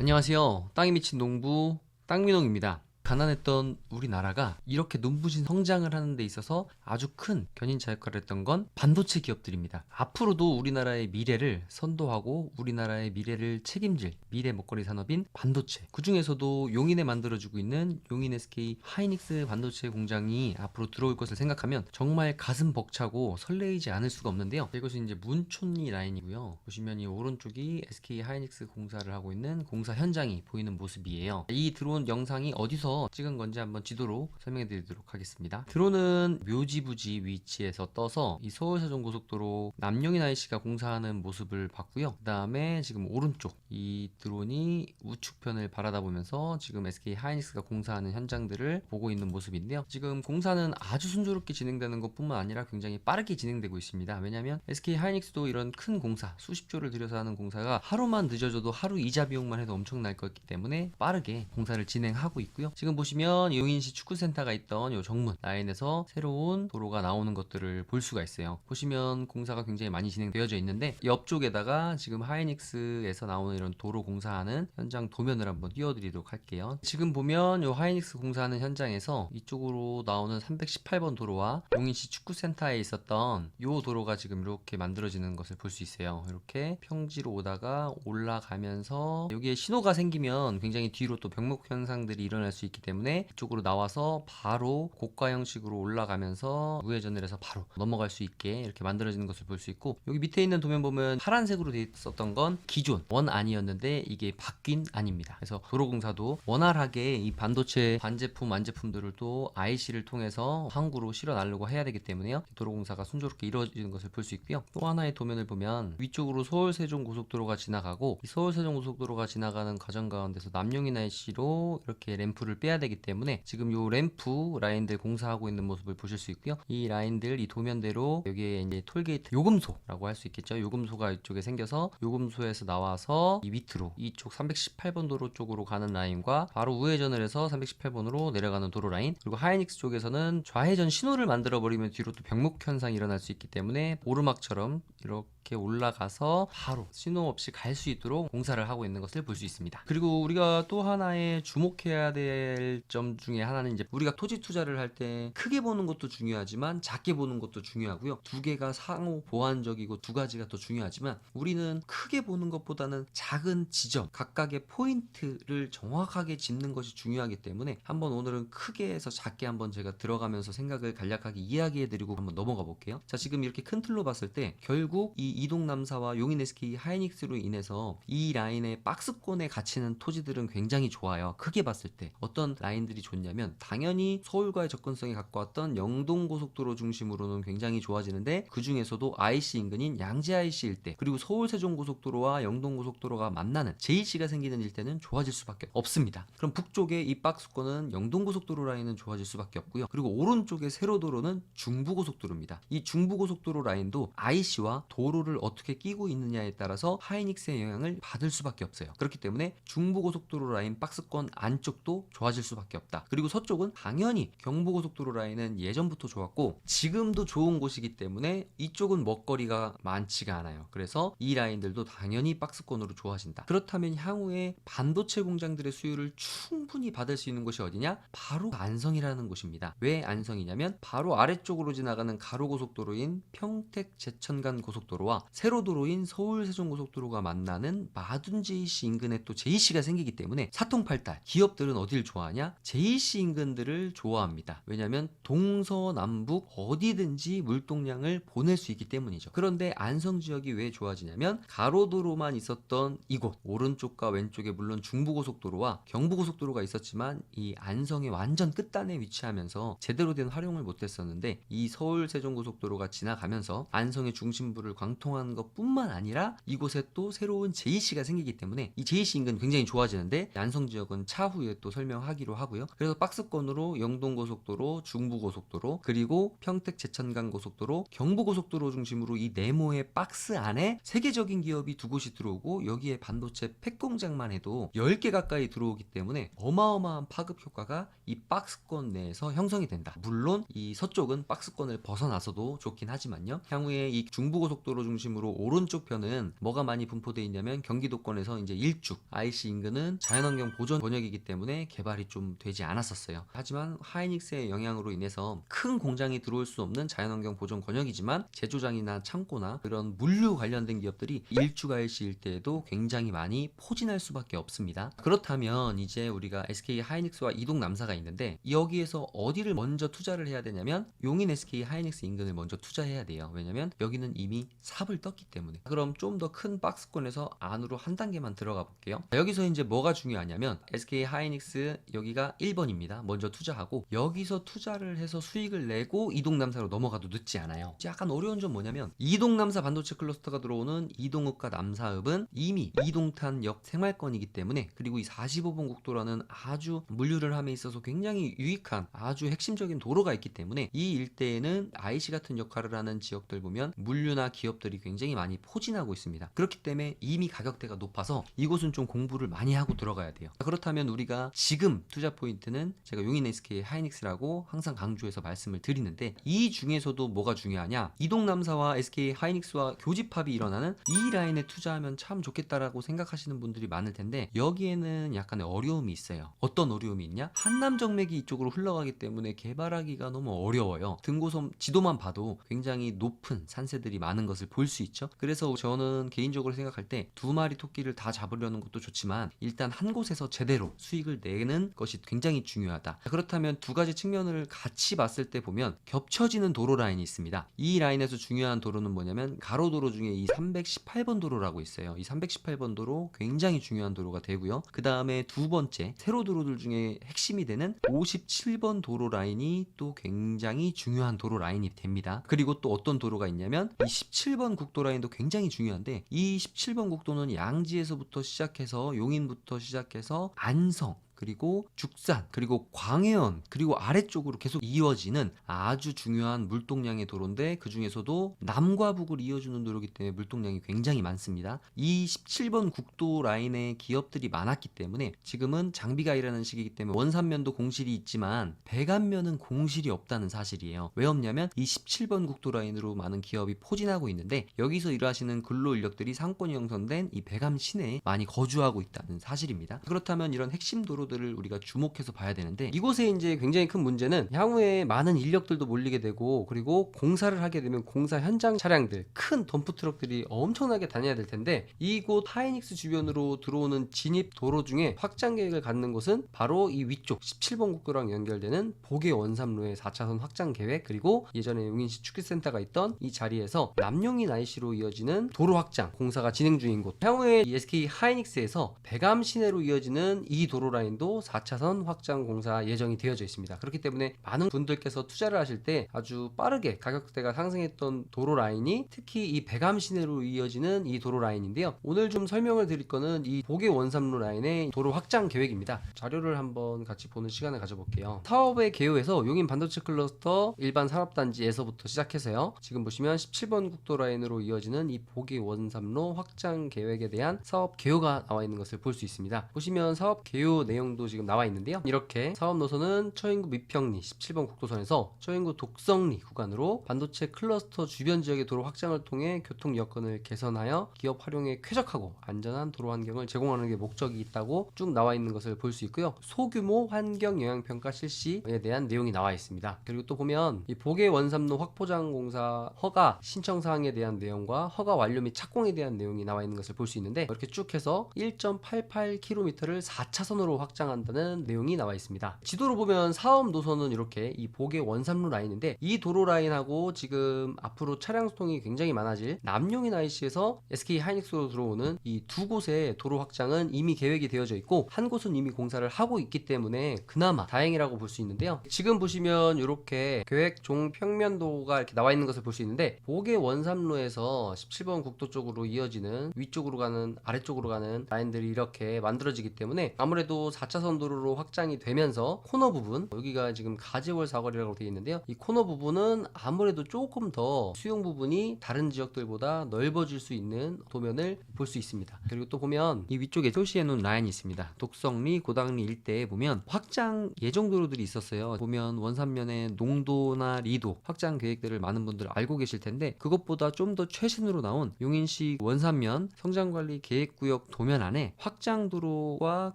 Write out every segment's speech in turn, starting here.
안녕하세요. 땅이 미친 농부 땅민홍입니다. 가난했던 우리나라가 이렇게 눈부신 성장을 하는 데 있어서 아주 큰 견인차 역할을 했던 건 반도체 기업들입니다. 앞으로도 우리나라의 미래를 선도하고 우리나라의 미래를 책임질 미래 먹거리 산업인 반도체, 그 중에서도 용인에 만들어주고 있는 용인 SK 하이닉스 반도체 공장이 앞으로 들어올 것을 생각하면 정말 가슴 벅차고 설레이지 않을 수가 없는데요. 이것은 이제 문촌리 라인이고요. 보시면 이 오른쪽이 SK 하이닉스 공사를 하고 있는 공사 현장이 보이는 모습이에요. 이 드론 영상이 어디서 찍은 건지 한번 지도로 설명해 드리도록 하겠습니다. 드론은 묘지부지 위치에서 떠서 이 서울세종고속도로 남용인 IC가 공사하는 모습을 봤고요. 그 다음에 지금 오른쪽 이 드론이 우측편을 바라다보면서 지금 SK 하이닉스가 공사하는 현장들을 보고 있는 모습인데요. 지금 공사는 아주 순조롭게 진행되는 것 뿐만 아니라 굉장히 빠르게 진행되고 있습니다. 왜냐하면 SK 하이닉스도 이런 큰 공사, 수십조를 들여서 하는 공사가 하루만 늦어져도 하루 이자 비용만 해도 엄청날 거기 때문에 빠르게 공사를 진행하고 있고요. 지금 보시면 용인시 축구센터가 있던 이 정문 라인에서 새로운 도로가 나오는 것들을 볼 수가 있어요. 보시면 공사가 굉장히 많이 진행되어져 있는데 옆쪽에다가 지금 하이닉스에서 나오는 이런 도로 공사하는 현장 도면을 한번 띄워드리도록 할게요. 지금 보면 이 하이닉스 공사하는 현장에서 이쪽으로 나오는 318번 도로와 용인시 축구센터에 있었던 이 도로가 지금 이렇게 만들어지는 것을 볼 수 있어요. 이렇게 평지로 오다가 올라가면서 여기에 신호가 생기면 굉장히 뒤로 또 병목 현상들이 일어날 수 있기 때문에 이쪽으로 나와서 바로 고가 형식으로 올라가면서 우회전을 해서 바로 넘어갈 수 있게 이렇게 만들어지는 것을 볼 수 있고, 여기 밑에 있는 도면 보면 파란색으로 되어 있었던 건 기존 원안이었는데 이게 바뀐 안입니다. 그래서 도로공사도 원활하게 이 반도체 반제품 완제품들을 또 IC를 통해서 항구로 실어 나르려고 해야 되기 때문에요. 도로공사가 순조롭게 이루어지는 것을 볼 수 있고요. 또 하나의 도면을 보면 위쪽으로 서울세종고속도로가 지나가고 이 서울세종고속도로가 지나가는 과정 가운데서 남용인 IC로 이렇게 램프를 빼야 되기 때문에 지금 요 램프 라인들 공사하고 있는 모습을 보실 수 있고요. 이 라인들 이 도면대로 여기에 이제 톨게이트 요금소라고 할 수 있겠죠. 요금소가 이쪽에 생겨서 요금소에서 나와서 이 밑으로 이쪽 318번 도로 쪽으로 가는 라인과 바로 우회전을 해서 318번으로 내려가는 도로 라인, 그리고 하이닉스 쪽에서는 좌회전 신호를 만들어 버리면 뒤로 또 병목 현상이 일어날 수 있기 때문에 오르막처럼 이렇게 올라가서 바로 신호 없이 갈 수 있도록 공사를 하고 있는 것을 볼 수 있습니다. 그리고 우리가 또 하나의 주목해야 될 점 중에 하나는 이제 우리가 토지 투자를 할 때 크게 보는 것도 중요하지만 작게 보는 것도 중요하고요. 두 개가 상호 보완적이고 두 가지가 더 중요하지만 우리는 크게 보는 것보다는 작은 지점, 각각의 포인트를 정확하게 짚는 것이 중요하기 때문에 한번 오늘은 크게 해서 작게 한번 제가 들어가면서 생각을 간략하게 이야기해 드리고 한번 넘어가 볼게요. 자, 지금 이렇게 큰 틀로 봤을 때 결국 이 이동남사와 용인 SK 하이닉스로 인해서 이 라인의 박스권에 갇히는 토지들은 굉장히 좋아요. 크게 봤을 때 어떤 라인들이 좋냐면 당연히 서울과의 접근성이 갖고 왔던 영동고속도로 중심으로는 굉장히 좋아지는데, 그 중에서도 IC 인근인 양재 IC 일대 그리고 서울 세종고속도로와 영동고속도로가 만나는 JC가 생기는 일대는 좋아질 수밖에 없습니다. 그럼 북쪽에 이 박스권은 영동고속도로 라인은 좋아질 수밖에 없고요. 그리고 오른쪽의 세로도로는 중부고속도로입니다. 이 중부고속도로 라인도 IC와 도로를 어떻게 끼고 있느냐에 따라서 하이닉스의 영향을 받을 수밖에 없어요. 그렇기 때문에 중부고속도로 라인 박스권 안쪽도 좋아질 수밖에 없다. 그리고 서쪽은 당연히 경부고속도로 라인은 예전부터 좋았고 지금도 좋은 곳이기 때문에 이쪽은 먹거리가 많지가 않아요. 그래서 이 라인들도 당연히 박스권으로 좋아진다. 그렇다면 향후에 반도체 공장들의 수요를 충분히 받을 수 있는 곳이 어디냐? 바로 안성이라는 곳입니다. 왜 안성이냐면 바로 아래쪽으로 지나가는 가로고속도로인 평택 제천간 고속도로와 세로도로인 서울 세종고속도로가 만나는 마둔 JC 인근에 또 JC가 생기기 때문에 사통팔달 기업들은 어딜 좋아하냐? JC 인근들을 좋아합니다. 왜냐하면 동서남북 어디든지 물동량을 보낼 수 있기 때문이죠. 그런데 안성 지역이 왜 좋아지냐면 가로도로만 있었던 이곳 오른쪽과 왼쪽에 물론 중부고속도로와 경부고속도로가 있었지만 이 안성의 완전 끝단에 위치하면서 제대로 된 활용을 못했었는데 이 서울 세종고속도로가 지나가면서 안성의 중심부를 관통하는 것뿐만 아니라 이곳에 또 새로운 JC가 생기기 때문에 이 JC 인근 굉장히 좋아지는데 안성 지역은 차후에 또 설명하겠지만 하기로 하고요. 그래서 박스권으로 영동고속도로, 중부고속도로, 그리고 평택 제천간고속도로, 경부고속도로 중심으로 이 네모의 박스 안에 세계적인 기업이 두 곳이 들어오고, 여기에 반도체 팩공장만 해도 10개 가까이 들어오기 때문에 어마어마한 파급 효과가 이 박스권 내에서 형성이 된다. 물론 이 서쪽은 박스권을 벗어나서도 좋긴 하지만요. 향후에 이 중부고속도로 중심으로 오른쪽 편은 뭐가 많이 분포되어 있냐면 경기도권에서 이제 일죽, IC 인근은 자연환경 보전 권역이기 때문에 개발이 좀 되지 않았었어요. 하지만 하이닉스의 영향으로 인해서 큰 공장이 들어올 수 없는 자연환경 보전 권역이지만 제조장이나 창고나 그런 물류 관련된 기업들이 일죽 IC 일대에도 굉장히 많이 포진할 수밖에 없습니다. 그렇다면 이제 우리가 SK 하이닉스와 이동 남사가 있는데, 여기에서 어디를 먼저 투자를 해야 되냐면 용인 SK 하이닉스 인근을 먼저 투자해야 돼요. 왜냐면 여기는 이미 삽을 떴기 때문에. 그럼 좀 더 큰 박스권에서 안으로 한 단계만 들어가 볼게요. 여기서 이제 뭐가 중요하냐면 SK 하이닉스 여기가 1번입니다. 먼저 투자하고 여기서 투자를 해서 수익을 내고 이동 남사로 넘어가도 늦지 않아요. 약간 어려운 점 뭐냐면 이동 남사 반도체 클러스터가 들어오는 이동읍과 남사읍은 이미 이동탄역 생활권이기 때문에, 그리고 이 45번 국도라는 아주 물류를 함에 있어서 굉장히 유익한 아주 핵심적인 도로가 있기 때문에 이 일대에는 IC 같은 역할을 하는 지역들 보면 물류나 기업들이 굉장히 많이 포진하고 있습니다. 그렇기 때문에 이미 가격대가 높아서 이곳은 좀 공부를 많이 하고 들어가야 돼요. 그렇다면 우리가 지금 투자 포인트는 제가 용인 SK 하이닉스라고 항상 강조해서 말씀을 드리는데, 이 중에서도 뭐가 중요하냐, 이동남사와 SK 하이닉스와 교집합이 일어나는 이 라인에 투자하면 참 좋겠다라고 생각하시는 분들이 많을 텐데, 여기에는 약간의 어려움이 있어요. 어떤 어려움이 있냐, 한남정맥이 이쪽으로 흘러가기 때문에 개발하기가 너무 어려워요. 등고섬 지도만 봐도 굉장히 높은 산세들이 많은 것을 볼 수 있죠. 그래서 저는 개인적으로 생각할 때 두 마리 토끼를 다 잡으려는 것도 좋지만 일단 한 곳에서 제대로 수익을 내는 것이 굉장히 중요하다. 그렇다면 두 가지 측면을 같이 봤을 때 보면 겹쳐지는 도로 라인이 있습니다. 이 라인에서 중요한 도로는 뭐냐면 가로도로 중에 이 318번 도로라고 있어요. 이 318번 도로 굉장히 중요한 도로가 되고요. 그 다음에 두 번째 세로도로들 중에 핵심이 되는 57번 도로 라인이 또 굉장히 중요한 도로 라인이 됩니다. 그리고 또 어떤 도로가 있냐면 이 17번 국도 라인도 굉장히 중요한데, 이 17번 국도는 양지에서부터 시작해서 용인부터 시작해서 안성, 그리고 죽산, 그리고 광해원, 그리고 아래쪽으로 계속 이어지는 아주 중요한 물동량의 도로인데, 그 중에서도 남과 북을 이어주는 도로이기 때문에 물동량이 굉장히 많습니다. 이 17번 국도 라인에 기업들이 많았기 때문에 지금은 장비가 일하는 시기이기 때문에 원산면도 공실이 있지만 배관면은 공실이 없다는 사실이에요. 왜 없냐면 이 17번 국도 라인으로 많은 기업이 포진하고 있는데, 여기서 일하시는 근로인력들이 상권이 형성된 이 배감 시내에 많이 거주하고 있다는 사실입니다. 그렇다면 이런 핵심 도로들을 우리가 주목해서 봐야 되는데, 이곳에 이제 굉장히 큰 문제는 향후에 많은 인력들도 몰리게 되고, 그리고 공사를 하게 되면 공사 현장 차량들, 큰 덤프 트럭들이 엄청나게 다녀야 될 텐데, 이곳 하이닉스 주변으로 들어오는 진입 도로 중에 확장 계획을 갖는 곳은 바로 이 위쪽 17번 국도랑 연결되는 복외 원삼로의 4차선 확장 계획, 그리고 예전에 용인시 축구센터가 있던 이 자리에서 남용인 IC로 이어지는 도로 확장 공사가 진행 중인 곳, 향후에 이 SK 하이닉스에서 배감 시내로 이어지는 이 도로 라인도 4차선 확장 공사 예정이 되어져 있습니다. 그렇기 때문에 많은 분들께서 투자를 하실 때 아주 빠르게 가격대가 상승했던 도로 라인이 특히 이 배감 시내로 이어지는 이 도로 라인인데요. 오늘 좀 설명을 드릴 거는 이 복외 원삼로 라인의 도로 확장 계획입니다. 자료를 한번 같이 보는 시간을 가져볼게요. 사업의 개요에서 용인 반도체 클러스터 일반 산업단지에서부터 시작해서요, 지금 보시면 17번 국도 라인으로 이어지는 이 복외 원삼로 확장 계획에 대한 사업 개요가 나와 있는 것을 볼 수 있습니다. 보시면 사업 개요 내용도 지금 나와 있는데요. 이렇게 사업 노선은 처인구 미평리 17번 국도선에서 처인구 독성리 구간으로 반도체 클러스터 주변 지역의 도로 확장을 통해 교통 여건을 개선하여 기업 활용에 쾌적하고 안전한 도로 환경을 제공하는 게 목적이 있다고 쭉 나와 있는 것을 볼 수 있고요. 소규모 환경 영향 평가 실시에 대한 내용이 나와 있습니다. 그리고 또 보면 이 복외 원삼로 확포장 공사 허가 신청 사항에 대한 내용과 허가 완료 및 착공에 대한 내용이 나와 있는 것을 볼 수 있는데, 이렇게 쭉 해서 1.88km를 4차선으로 확장한다는 내용이 나와 있습니다. 지도로 보면 사업 노선은 이렇게 이 복외 원삼로 라인인데, 이 도로 라인하고 지금 앞으로 차량 수통이 굉장히 많아질 남용인 IC에서 SK 하이닉스로 들어오는 이 두 곳의 도로 확장은 이미 계획이 되어져 있고, 한 곳은 이미 공사를 하고 있기 때문에 그나마 다행이라고 볼 수 있는데요. 지금 보시면 이렇게 계획 종평면도가 이렇게 나와 있는 것을 볼 수 있는데, 복외 원삼로에서 17번 국도 쪽으로 이어지는 위쪽으로 가는 아래쪽으로 가는 라인들이 이렇게 만들어지기 때문에 아무래도 4차선 도로로 확장이 되면서 코너 부분, 여기가 지금 가지월 사거리라고 되어 있는데요. 이 코너 부분은 아무래도 조금 더 수용 부분이 다른 지역들보다 넓어질 수 있는 도면을 볼 수 있습니다. 그리고 또 보면 이 위쪽에 표시해 놓은 라인이 있습니다. 독성리, 고당리 일대에 보면 확장 예정 도로들이 있었어요. 보면 원산면의 농도나 리도 확장 계획들을 많은 분들 알고 계실 텐데, 그것보다 좀 더 최신으로 나온 용인시 원산면 성장관리 계획구역 도면 안에 확장 도로와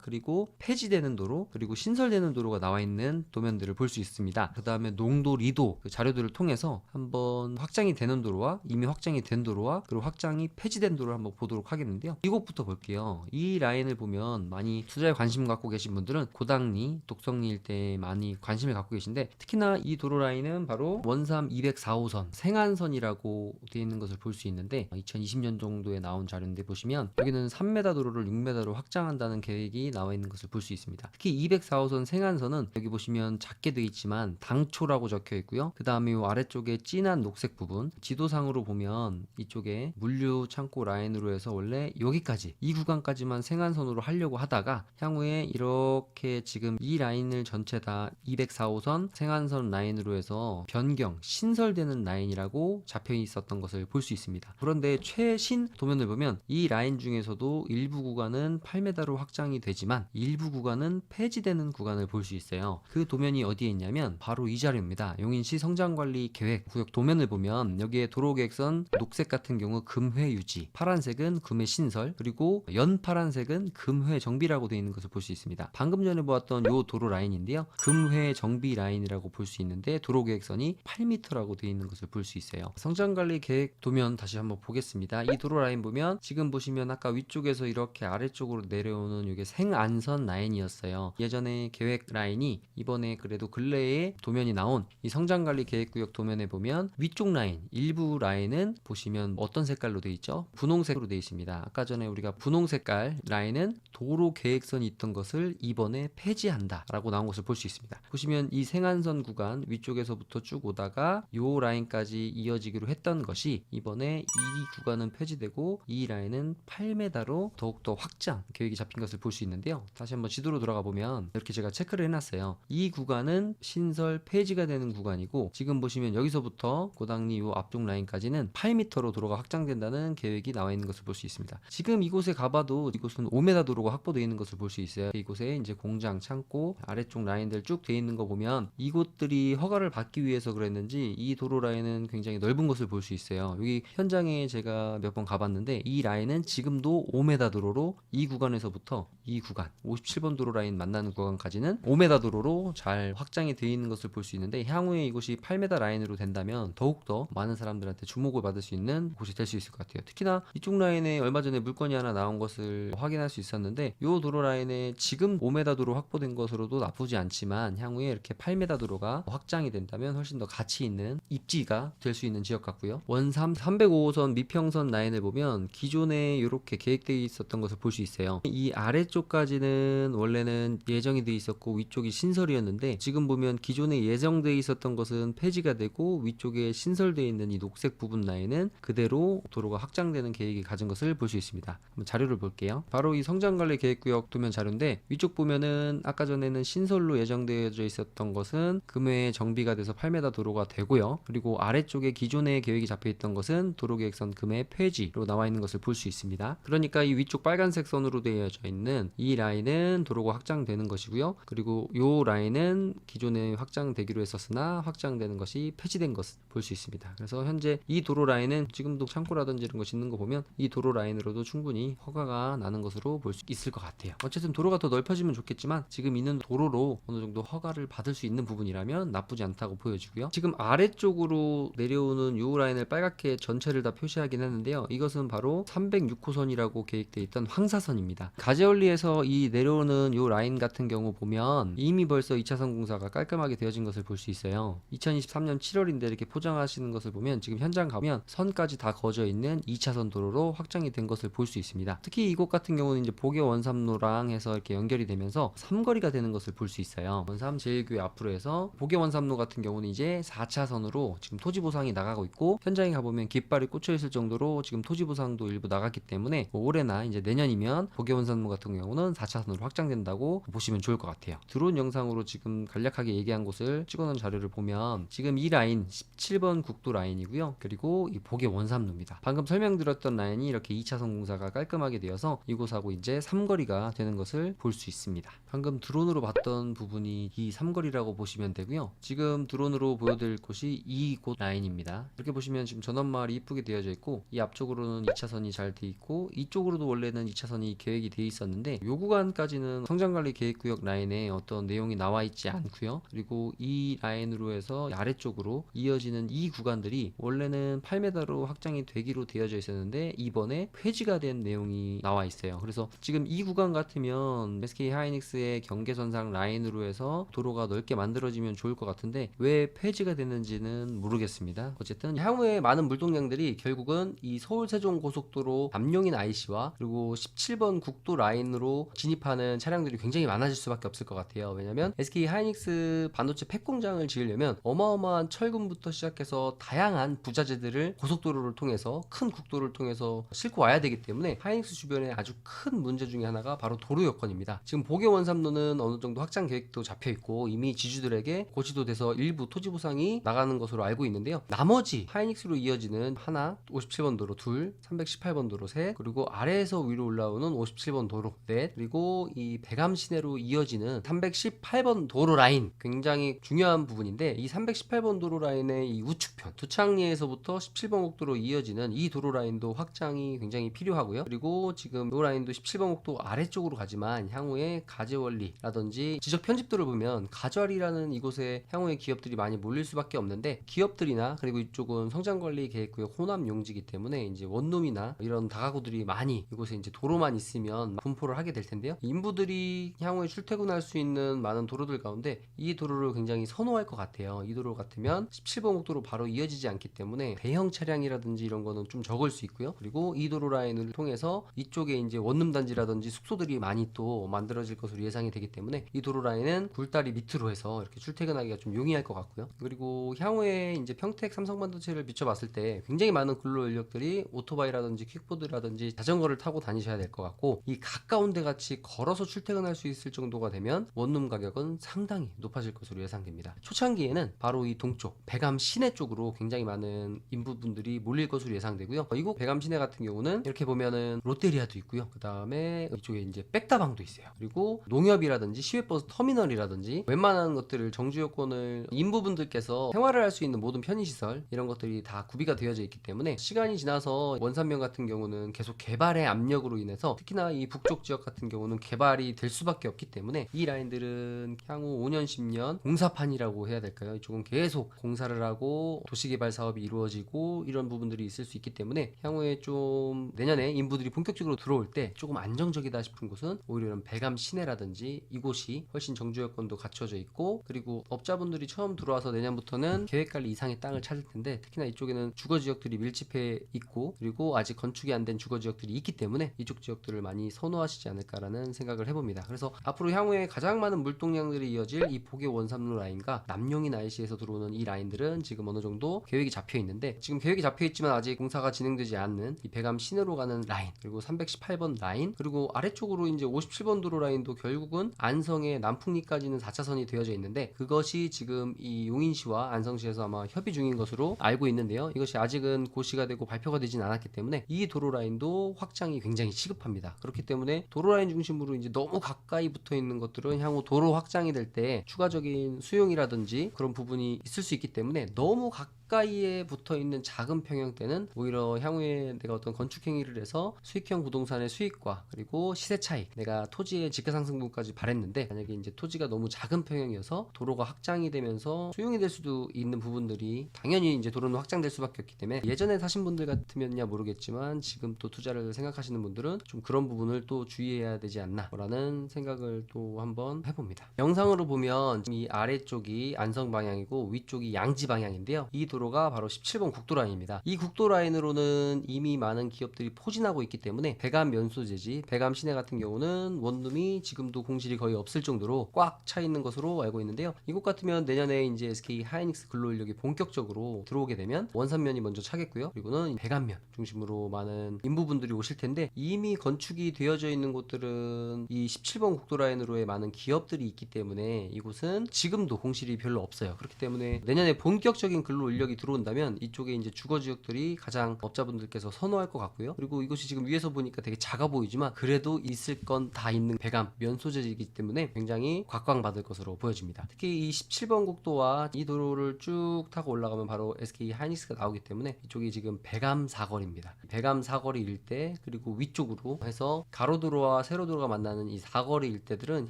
그리고 폐지되는 도로 그리고 신설되는 도로가 나와 있는 도면들을 볼 수 있습니다. 그 다음에 농도, 리도 그 자료들을 통해서 한번 확장이 되는 도로와 이미 확장이 된 도로와 그리고 확장이 폐지된 도로를 한번 보도록 하겠는데요. 이곳부터 볼게요. 이 라인을 보면 많이 투자에 관심 갖고 계신 분들은 고당리, 독성리 일대에 많이 관심을 갖고 계신데, 특히나 이 도로 라인은 바로 원삼 204호선 생안선이라고 되어 있는 것을 볼 수 있는데, 2020년 정도에 나온 자료인데 보시면 여기는 3m 도로를 6m로 확장한다는 계획이 나와 있는 것을 볼 수 있습니다. 특히 204호선 생안선은 여기 보시면 작게 되어 있지만 당초라고 적혀 있고요. 그 다음에 이 아래쪽에 진한 녹색 부분, 지도상으로 보면 이쪽에 물류 창고 라인으로 해서 원래 여기까지 이 구간까지만 생안선으로 하려고 하다가 향후에 이렇게 지금 이 라인을 전체 다 204호선 생안선 라인으로 해서 변경, 신설되는 라인이라고 잡혀 있었던 것을 볼 수 있습니다. 그런데 최신 도면을 보면 이 라인 중에서도 일부 구간은 8m로 확장이 되지만 일부 구간은 폐지되는 구간을 볼 수 있어요. 그 도면이 어디에 있냐면 바로 이 자료입니다. 용인시 성장관리 계획 구역 도면을 보면 여기에 도로계획선 녹색 같은 경우 금회 유지, 파란색은 금회 신설, 그리고 연파란색은 금회 정비라고 되어 있는 것을 볼 수 있습니다. 방금 전에 보았던 요 도로 라인인데요. 금회 정비 라인이라고 볼 수 있는데 도로계획선이 8m라고 되어 있는 것을 볼 수 있어요. 성장관리 계획 도면 다시 한번 보겠습니다. 이 도로 라인 보면 지금 보시면 아까 위쪽에서 이렇게 아래쪽으로 내려오는 이게 생안선 라인이었어요. 예전에 계획 라인이 이번에 그래도 근래에 도면이 나온 이 성장관리 계획구역 도면에 보면 위쪽 라인, 일부 라인은 보시면 어떤 색깔로 되어 있죠? 분홍색으로 되어 있습니다. 아까 전에 우리가 분홍 색깔 라인은 도로 계획선이 있던 것을 이번에 폐지한다 라고 나온 것을 볼 수 있습니다. 보시면 이 생안선 구간 위쪽에서부터 쭉 오다가 요 라인까지 이어지기로 했던 것이 이번에 이 구간은 폐지되고 이 라인은 8m로 더욱더 확장 계획이 잡힌 것을 볼 수 있는데요. 다시 한번 지도로 돌아가 보면 이렇게 제가 체크를 해놨어요. 이 구간은 신설 폐지가 되는 구간이고, 지금 보시면 여기서부터 고당리 요 앞쪽 라인까지는 8m로 도로가 확장된다는 계획이 나와 있는 것을 볼 수 있습니다. 지금 이곳에 가봐도 이곳은 5m 도로가 확보되어 있는 것을 볼 수 있어요. 이곳에 이제 공장, 창고, 아래쪽 라인들 쭉 되어 있는 거 보면 이곳들이 허가를 받기 위해서 그랬는지 이 도로 라인은 굉장히 넓은 것을 볼 수 있어요. 여기 현장에 제가 몇 번 가봤는데 이 라인은 지금도 5m 도로로 이 구간에서부터 이 구간 57번 도로 라인 만나는 구간까지는 5m 도로로 잘 확장이 되어 있는 것을 볼 수 있는데, 향후에 이곳이 8m 라인으로 된다면 더욱더 많은 사람들한테 주목을 받을 수 있는 곳이 될 수 있을 것 같아요. 특히나 이쪽 라인에 얼마 전에 물건이 하나 나온 것을 확인할 수 있었는데, 이 도로 라인에 지금 5m 도로 확보된 것으로도 나쁘지 않지만 향후에 이렇게 8m 도로가 확장이 된다면 훨씬 더 가치 있는 입지가 될 수 있는 지역 같고요. 원삼 305호선 미평선 라인을 보면 기존에 이렇게 계획되어 있었던 것을 볼 수 있어요. 이 아래쪽까지는 원래는 예정이 되어 있었고 위쪽이 신설이었는데, 지금 보면 기존에 예정되어 있었던 것은 폐지가 되고 위쪽에 신설되어 있는 이 녹색 부분 라인은 그대로 도로가 확장되는 계획이 가진 것을 볼 수 있습니다. 한번 자료를 볼게요. 바로 이 성장관리 계획구역 도면 자료인데, 위쪽 보면은 아까 전에는 신설로 예정되어져 있었던 것은 금회 정비가 돼서 8m 도로가 되고요. 그리고 아래쪽에 기존에 계획이 잡혀 있던 것은 도로계획선 금회 폐지로 나와 있는 것을 볼 수 있습니다. 그러니까 이 위쪽 빨간색 선으로 되어져 있는 이 라인은 도로가 확장되는 것이고요. 그리고 이 라인은 기존에 확장되기로 했었으나 확장되는 것이 폐지된 것을 볼 수 있습니다. 그래서 현재 이 도로 라인은 지금도 창고라든지 이런 거 짓는 거 보면 이 도로 라인으로도 충분히 허가가 나는 것으로 볼 수 있을 것 같아요. 어쨌든 도로가 더 넓혀지면 좋겠지만 지금 있는 도로로 어느 정도 허가를 받을 수 있는 부분이라면 나쁘지 않다고 보여지고요. 지금 아래쪽으로 내려오는 이 라인을 빨갛게 전체를 다 표시하긴 했는데요. 이것은 바로 306호선이라고 계획되어 있던 황사선입니다. 가재원리에서 이 내려오는 이 라인 같은 경우 보면 이미 벌써 2차선 공사가 깔끔하게 되어진 것을 볼 수 있어요. 2023년 7월인데 이렇게 포장하시는 것을 보면 지금 현장 가면 선까지 다 거져 있는 2차선 도로로 확장이 된 것을 볼 수 있습니다. 특히 이곳 같은 경우는 이제 보계 원삼로랑 해서 이렇게 연결이 되면서 삼거리가 되는 것을 볼 수 있어요. 원삼 제일교회 앞으로 해서 보계 원삼로 같은 경우는 이제 4차선으로 지금 토지 보상이 나가고 있고, 현장에 가보면 깃발이 꽂혀 있을 정도로 지금 토지 보상도 일부 나갔기 때문에 올해나 이제 내년이면 보계 원삼로 같은 경우는 4차선으로 확장 확장된다고 보시면 좋을 것 같아요. 드론 영상으로 지금 간략하게 얘기한 곳을 찍어놓은 자료를 보면 지금 이 라인 17번 국도 라인이고요. 그리고 이 복의 원삼로입니다. 방금 설명드렸던 라인이 이렇게 2차선 공사가 깔끔하게 되어서 이곳하고 이제 삼거리가 되는 것을 볼 수 있습니다. 방금 드론으로 봤던 부분이 이 삼거리라고 보시면 되고요. 지금 드론으로 보여드릴 곳이 이곳 라인입니다. 이렇게 보시면 지금 전원마을이 이쁘게 되어져 있고 이 앞쪽으로는 2차선이 잘 돼 있고 이쪽으로도 원래는 2차선이 계획이 돼 있었는데 요 구간까지는 성장관리 계획구역 라인에 어떤 내용이 나와 있지 않고요. 그리고 이 라인으로 해서 아래쪽으로 이어지는 이 구간들이 원래는 8m로 확장이 되기로 되어져 있었는데 이번에 폐지가 된 내용이 나와 있어요. 그래서 지금 이 구간 같으면 SK 하이닉스의 경계선상 라인으로 해서 도로가 넓게 만들어지면 좋을 것 같은데 왜 폐지가 됐는지는 모르겠습니다. 어쨌든 향후에 많은 물동량들이 결국은 이 서울 세종 고속도로 남용인 IC와 그리고 17번 국도 라인으로 진입하는 차량들이 굉장히 많아질 수밖에 없을 것 같아요. 왜냐면 SK 하이닉스 반도체 팩 공장을 지으려면 어마어마한 철근부터 시작해서 다양한 부자재들을 고속도로를 통해서 큰 국도를 통해서 싣고 와야 되기 때문에 하이닉스 주변에 아주 큰 문제 중에 하나가 바로 도로 여건입니다. 지금 복의 원삼로는 어느 정도 확장 계획도 잡혀 있고 이미 지주들에게 고지도 돼서 일부 토지 보상이 나가는 것으로 알고 있는데요. 나머지 하이닉스로 이어지는 하나, 57번 도로 둘, 318번 도로 셋, 그리고 아래에서 위로 올라오는 57번 도로 넷, 그리고 이 백암 시내로 이어지는 318번 도로 라인 굉장히 중요한 부분인데 이 318번 도로 라인의 이 우측편 두창리에서부터 17번 국도로 이어지는 이 도로 라인도 확장이 굉장히 필요하고요. 그리고 지금 이 라인도 17번 국도 아래쪽으로 가지만 향후에 가재원리라든지 지적 편집도를 보면 가절이라는 이곳에 향후에 기업들이 많이 몰릴 수밖에 없는데 기업들이나 그리고 이쪽은 성장관리 계획구역 호남 용지이기 때문에 이제 원룸이나 이런 다가구들이 많이 이곳에 이제 도로만 있으면 분포를 하게 될 텐데요. 인부들이 향후에 출퇴근할 수 있는 많은 도로들 가운데 이 도로를 굉장히 선호할 것 같아요. 이 도로 같으면 17번 국도로 바로 이어지지 않기 때문에 대형 차량이라든지 이런 거는 좀 적을 수 있고요. 그리고 이 도로 라인을 통해서 이쪽에 이제 원룸 단지라든지 숙소들이 많이 또 만들어질 것으로 예상이 되기 때문에 이 도로 라인은 굴다리 밑으로 해서 이렇게 출퇴근하기가 좀 용이할 것 같고요. 그리고 향후에 이제 평택 삼성반도체를 비춰봤을 때 굉장히 많은 근로 인력들이 오토바이라든지 킥보드라든지 자전거를 타고 다니셔야 될 것 같고 이 가까운 데 같이 걸어서 출퇴근할 수 있을 정도가 되면 원룸 가격은 상당히 높아질 것으로 예상됩니다. 초창기에는 바로 이 동쪽 백암 시내 쪽으로 굉장히 많은 인부분들이 몰릴 것으로 예상되고요. 이곳 백암 시내 같은 경우는 이렇게 보면은 롯데리아도 있고요. 그 다음에 이쪽에 이제 백다방도 있어요. 그리고 농협이라든지 시외버스 터미널이라든지 웬만한 것들을 정주 여건을 인부분들께서 생활을 할 수 있는 모든 편의시설 이런 것들이 다 구비가 되어져 있기 때문에 시간이 지나서 원산면 같은 경우는 계속 개발의 압력으로 인해서 특히나 이 북쪽 지역 같은 경우는 개발이 될 수밖에 없기 때문에 이 라인들은 향후 5년 10년 공사판이라고 해야 될까요? 이쪽은 계속 공사를 하고 도시개발 사업이 이루어지고 이런 부분들이 있을 수 있기 때문에 향후에 좀 내년에 인부들이 본격적으로 들어올 때 조금 안정적이다 싶은 곳은 오히려 이런 백암 시내라든지 이곳이 훨씬 정주 여건도 갖춰져 있고 그리고 업자분들이 처음 들어와서 내년부터는 계획관리 이상의 땅을 찾을 텐데 특히나 이쪽에는 주거지역들이 밀집해 있고 그리고 아직 건축이 안 된 주거지역들이 있기 때문에 이쪽 지역들을 많이 선호하시지 않을까라는 생각을 해봅니다. 그래서 앞으로 향후에 가장 많은 물동량들이 이어질 이 복의 원삼로 라인과 남용인 IC에서 들어오는 이 라인들은 지금 어느 정도 계획이 잡혀 있는데 지금 계획이 잡혀 있지만 아직 공사가 진행되지 않는 이 백암 시내로 가는 라인 그리고 318번 라인 그리고 아래쪽으로 이제 57번 도로 라인도 결국은 안성의 남풍리까지는 4차선이 되어져 있는데 그것이 지금 이 용인시와 안성시에서 아마 협의 중인 것으로 알고 있는데요. 이것이 아직은 고시가 되고 발표가 되진 않았기 때문에 이 도로 라인도 확장이 굉장히 시급합니다. 그렇기 때문에 도로 라인 중심으로 이제 너무 가까이 붙어 있는 것들은 향후 도로 확장이 될 때 추가적인 수용이라든지 그런 부분이 있을 수 있기 때문에 너무 가까이에 붙어 있는 작은 평형대는 오히려 향후에 내가 어떤 건축 행위를 해서 수익형 부동산의 수익과 그리고 시세 차익 내가 토지의 지가상승분까지 바랬는데 만약에 이제 토지가 너무 작은 평형이어서 도로가 확장이 되면서 수용이 될 수도 있는 부분들이 당연히 이제 도로는 확장될 수밖에 없기 때문에 예전에 사신 분들 같으면야 모르겠지만 지금 또 투자를 생각하시는 분들은 좀 그런 부분을 또 주의해야 되지 않나 라는 생각을 또 한번 해봅니다. 영상으로 보면 이 아래쪽이 안성 방향이고 위쪽이 양지 방향인데요. 이 고속도로가 바로 17번 국도라인입니다. 이 국도라인으로는 이미 많은 기업들이 포진하고 있기 때문에 배감 연소재지, 배감 시내 같은 경우는 원룸이 지금도 공실이 거의 없을 정도로 꽉 차 있는 것으로 알고 있는데요. 이곳 같으면 내년에 이제 SK 하이닉스 근로인력이 본격적으로 들어오게 되면 원산면이 먼저 차겠고요. 그리고는 배감면 중심으로 많은 인부분들이 오실 텐데, 이미 건축이 되어져 있는 곳들은 이 17번 국도라인으로의 많은 기업들이 있기 때문에 이곳은 지금도 공실이 별로 없어요. 그렇기 때문에 내년에 본격적인 근로 인력이 들어온다면 이쪽에 이제 주거 지역들이 가장 업자분들께서 선호할 것 같고요. 그리고 이곳이 지금 위에서 보니까 되게 작아 보이지만 그래도 있을 건 다 있는 배감 면 소재이기 때문에 굉장히 곽광받을 것으로 보여집니다. 특히 이 17번 국도와 이 도로를 쭉 타고 올라가면 바로 SK 하이닉스가 나오기 때문에 이쪽이 지금 배감 사거리입니다. 배감 사거리 일대, 그리고 위쪽으로 해서 가로도로와 세로도로가 만나는 이 사거리 일대들은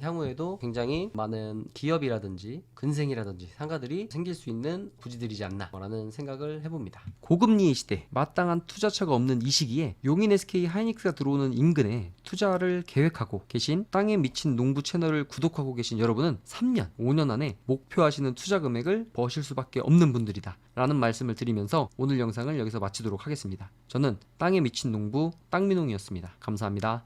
향후에도 굉장히 많은 기업이라든지 근생이라든지 상가들이 생길 수 있는 부지들이지 않나 라는 생각을 해봅니다. 고금리의 시대, 마땅한 투자처가 없는 이 시기에 용인 SK 하이닉스가 들어오는 인근에 투자를 계획하고 계신 땅에 미친 농부 채널을 구독하고 계신 여러분은 3년, 5년 안에 목표하시는 투자 금액을 버실 수밖에 없는 분들이다 라는 말씀을 드리면서 오늘 영상을 여기서 마치도록 하겠습니다. 저는 땅에 미친 농부 땅민홍이었습니다. 감사합니다.